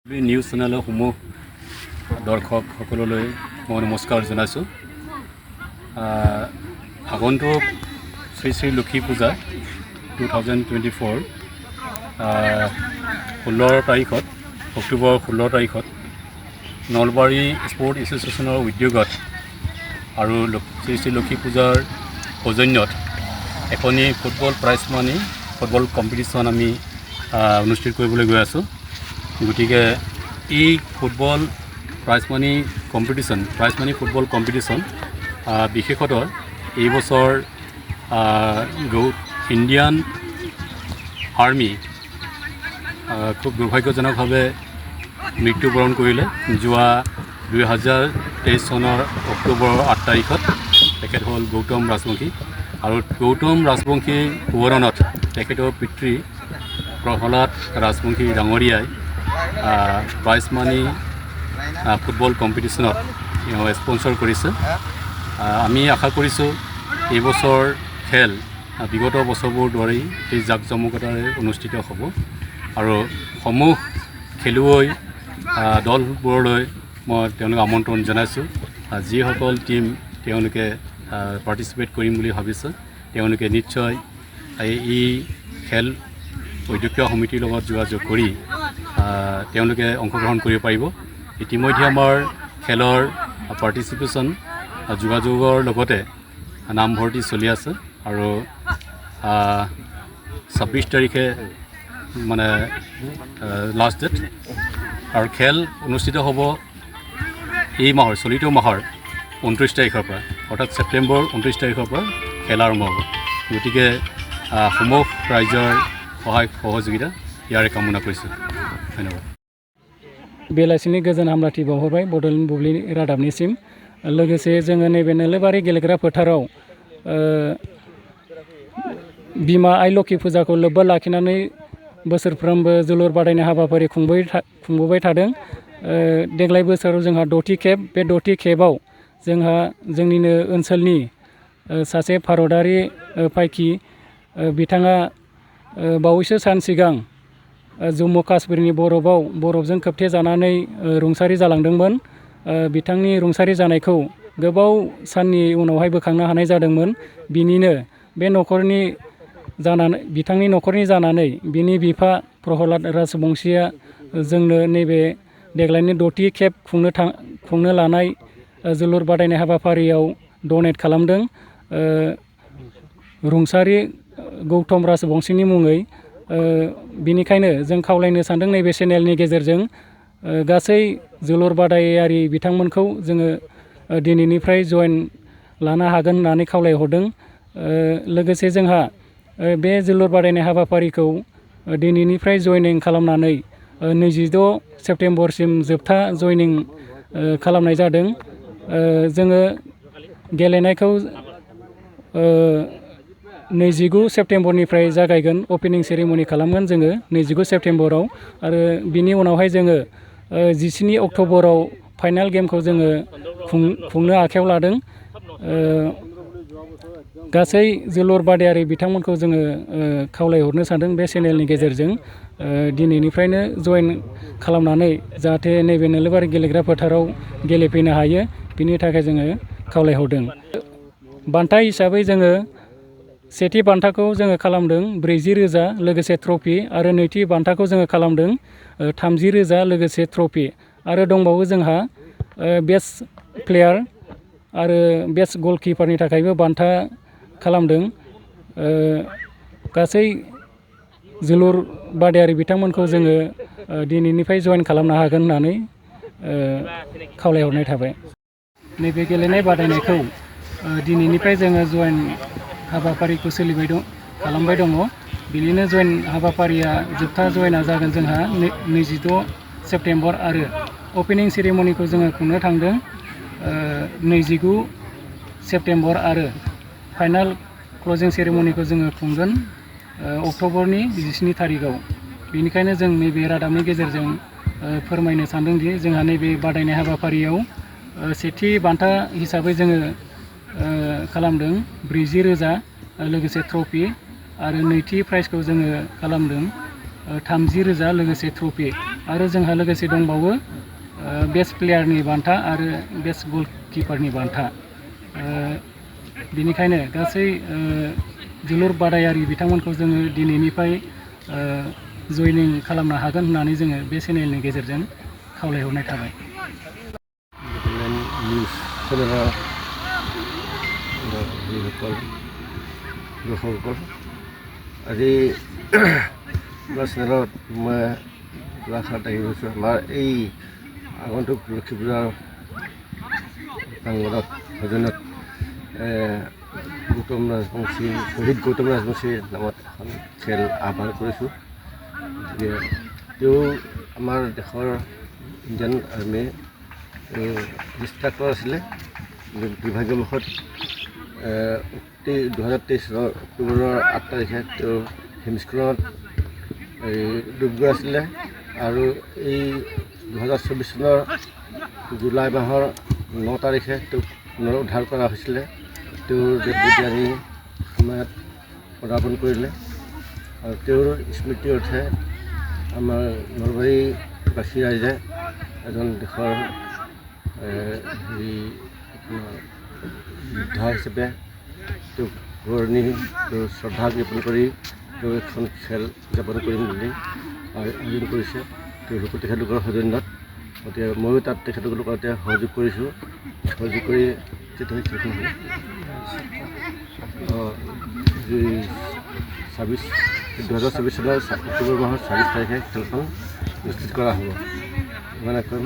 News চেনেলসমূহ দৰ্শকসকললৈ মই নমস্কাৰ জনাইছোঁ। আগন্তুক শ্ৰী শ্ৰী লক্ষী পূজা 2024 16 তাৰিখত অক্টোবৰ 16 তাৰিখত নলবাৰী স্পৰ্ট এছ'চিয়েশ্যনৰ উদ্যোগত আৰু শ্ৰী শ্ৰী লক্ষী পূজাৰ সৌজন্যত এখনি football prize money football competition আমি অনুষ্ঠিত কৰিবলৈ গৈ আছোঁ। গতিকে এই football prize money football competition বিশেষত এই বছৰ ইণ্ডিয়ান আৰ্মি খুব দুৰ্ভাগ্যজনকভাৱে মৃত্যুবৰণ কৰিলে। যোৱা 2023 চনৰ অক্টোবৰ 8 তাৰিখত তেখেত হ'ল গৌতম ৰাজবংশী। আৰু গৌতম ৰাজবংশীৰ সোঁৱৰণত তেখেতৰ পিতৃ প্ৰহ্লাদ ৰাজবংশী ডাঙৰীয়াই প্ৰাইজ মানি ফুটবল কম্পিটিশ্যনত স্পন্সৰ কৰিছে। আমি আশা কৰিছোঁ এইবছৰ খেল বিগত বছৰবোৰ দৰেই এই জাক জমকতাৰে অনুষ্ঠিত হ'ব আৰু সমূহ খেলুৱৈ দলবোৰলৈ মই তেওঁলোকক আমন্ত্ৰণ জনাইছোঁ। যিসকল টীম তেওঁলোকে পাৰ্টিচিপেট কৰিম বুলি ভাবিছে তেওঁলোকে নিশ্চয় এই খেল উদ্যোক্তা সমিতিৰ লগত যোগাযোগ কৰি তেওঁলোকে অংশগ্ৰহণ কৰিব পাৰিব। ইতিমধ্যে আমাৰ খেলৰ পাৰ্টিচিপেশ্যন যোগাযোগৰ লগতে নামভৰ্তি চলি আছে আৰু 26 তাৰিখে মানে লাষ্ট ডেট আৰু খেল অনুষ্ঠিত হ'ব এই মাহৰ চলিত মাহৰ 29 তাৰিখৰ পৰা, অৰ্থাৎ ছেপ্টেম্বৰ 29 তাৰিখৰ পৰা খেল আৰম্ভ হ'ব। গতিকে সমূহ ৰাইজৰ সহায় সহযোগিতা ইয়াৰে কামনা কৰিছোঁ। ধন্যবাদ। बेलासिनि गोजोन हामलायथि बावहरबाय बड'लेण्ड बुब्लि रादाबनिसिम। लोगोसे जोङो नैबे नोलोबारि गेलेग्रा फोथाराव बिमा आइ लोखि फुजाखौ लोब्बा लाखिनानै बोसोरफ्रोमबो जोलुर बादायनाय हाबाफारि खुंबोबाय थादों। देग्लाय बोसोराव जोंहा 10थि खेब। बे 10थि खेबाव जोंहा जोंनिनो ओनसोलनि सासे भारतारि फायखि बिथाङा बावैसो सान सिगां जम्मु काश्मीरनि बरफजों खोबथेजानानै रुंसारि जालांदोंमोन। बिथांनि रुंसारि जानायखौ गोबाव साननि उनावहाय बोखांनो हानाय जादोंमोन। बिनिनो बे बिथांनि न'खरनि जानानै बिनि बिफा प्रहलाद राजबंशीया जोंनो नैबे देग्लायनि 10थि खेब खुंनो लानाय जोलुर बादायनाय हाबाफारियाव डनेट खालामदों रुंसारि गौतम राजबंशीनि मुङै। बिनिखायनो जों खावलायनो सानदों नैबे चेनेलनि गेजेरजों गासै जोलुर बादायारि बिथांमोनखौ जोङो दिनैनिफ्राय जइन लानो हागोन होननानै खावलायहरदों। लोगोसे जोंहा बे जोलुर बादायनाय हाबाफारिखौ दिनैनिफ्राय जइनिं खालामनानै 26 सेप्तेम्बरसिम जोबथा जइनिं खालामनाय जादों। जोङो गेलेनायखौ 29 सेप्तेम्बरनिफ्राय जागायगोन। अपेनिं सेरेमनि खालामगोन जोङो 29 सेप्तेम्बराव आरो बिनि उनावहाय जोङो 17 अक्ट'बराव फाइनाल गेमखौ जोङो खुंनो आखायाव लादों। गासै जोलुर बादायारि बिथांमोनखौ जोङो खावलायहरनो सानदों बे चेनेलनि गेजेरजों दिनैनिफ्रायनो जइन खालामनानै जाहाथे नैबे नोलोबारि गेलेग्रा फोथाराव गेलेफैनो हायो बिनि थाखाय जोङो खावलायहरदों। बान्था हिसाबै जोङो सेथि बान्थाखौ जोङो खालामदों 40,000 लोगोसे ट्रफि आरो नैथि बान्थाखौ जोङो खालामदों 30,000 लोगोसे ट्रफि आरो दंबावो जोंहा बेस्ट प्लेयार आरो बेस्ट गलकिपारनि थाखायबो बान्था खालामदों। गासै जोलुर बादायारि बिथांमोनखौ जोङो दिनैनिफ्राय जइन खालामनो हागोन होननानै खावलायहरनाय थाबाय। नैबे गेलेनाय बादायनायखौ दिनैनिफ्राय जोङो जइन हाबाफारिखौ खालामबाय दङ। बिनिनो जइन हाबाफारिया जोबथा जइना जागोन जोंहा 26 सेप्तेम्बर आरो अपेनिं सेरेमनिखौ जोङो खुंनो थांदों 29 सेप्तेम्बर आरो फाइनाल क्लजिं सेरेमनिखौ जोङो खुंगोन अक्ट'बरनि 17 थारिखआव। बेनिखायनो जों नैबे रादाबनि गेजेरजों फोरमायनो सानदोंदि जोंहा नैबे बादायनाय हाबाफारियाव सेथि बान्था हिसाबै जोङो खालामदों 40,000 लोगोसे ट्रफि आरो नैथि प्राइजखौ जोङो खालामदों 30,000 लोगोसे ट्रफि। आरो जोंहा लोगोसे दंबावो बेस्ट प्लेयारनि बान्था आरो बेस्ट गलकिपारनि बान्था बेनिखायनो गासै जोलुर बादायारि बिथांमोनखौ जोङो दिनैनिफ्राय जयनिं खालामनो हागोन होननानै जोङो बे चेनेलनि गेजेरजों खावलायहरनाय थाबाय নিউজ চেনেলৰ যিসকল দৰ্শকসকল আজি আমাৰ চেনেলত মই গোলাঘাট আহি গৈছোঁ আমাৰ এই আগন্তুক লক্ষী পূজাৰ প্ৰাংগণত সজনত গৌতম ৰাজবংশী শ্বহীদ গৌতম ৰাজবংশীৰ নামত এখন খেল আহ্বান কৰিছোঁ গতিকে তেওঁ আমাৰ দেশৰ ইণ্ডিয়ান আৰ্মি ইনষ্ট্ৰাক্টৰ আছিলে দুৰ্ভাগ্যবশত 2023 চনৰ অক্টোবৰৰ 8 তাৰিখে তেওঁ হিমস্খলনত ডুব গৈ আছিলে আৰু এই 2024 চনৰ জুলাই মাহৰ 9 তাৰিখে তেওঁক পুনৰ উদ্ধাৰ কৰা হৈছিলে তেওঁৰ ডেড বডি আনি সময়ত পদাৰ্পণ কৰিলে আৰু তেওঁৰ স্মৃতি অৰ্থে আমাৰ নলবাৰীবাসী ৰাইজে এজন দেশৰ যোদ্ধা হিচাপে তেওঁক গৌৰৱণী তেওঁ শ্ৰদ্ধা জ্ঞাপন কৰি তেওঁ এখন খেল উদযাপন কৰিম বুলি আয়োজন কৰিছে তেওঁলোকৰ তেখেতলোকৰ সৌজন্যত গতিকে ময়ো তাত তেখেতলোকৰ সহযোগ কৰিছোঁ সহযোগ কৰি 2024 চনৰ অক্টোবৰ মাহৰ 24 তাৰিখে খেলখন অনুষ্ঠিত কৰা হ'ব ইমানে কৈ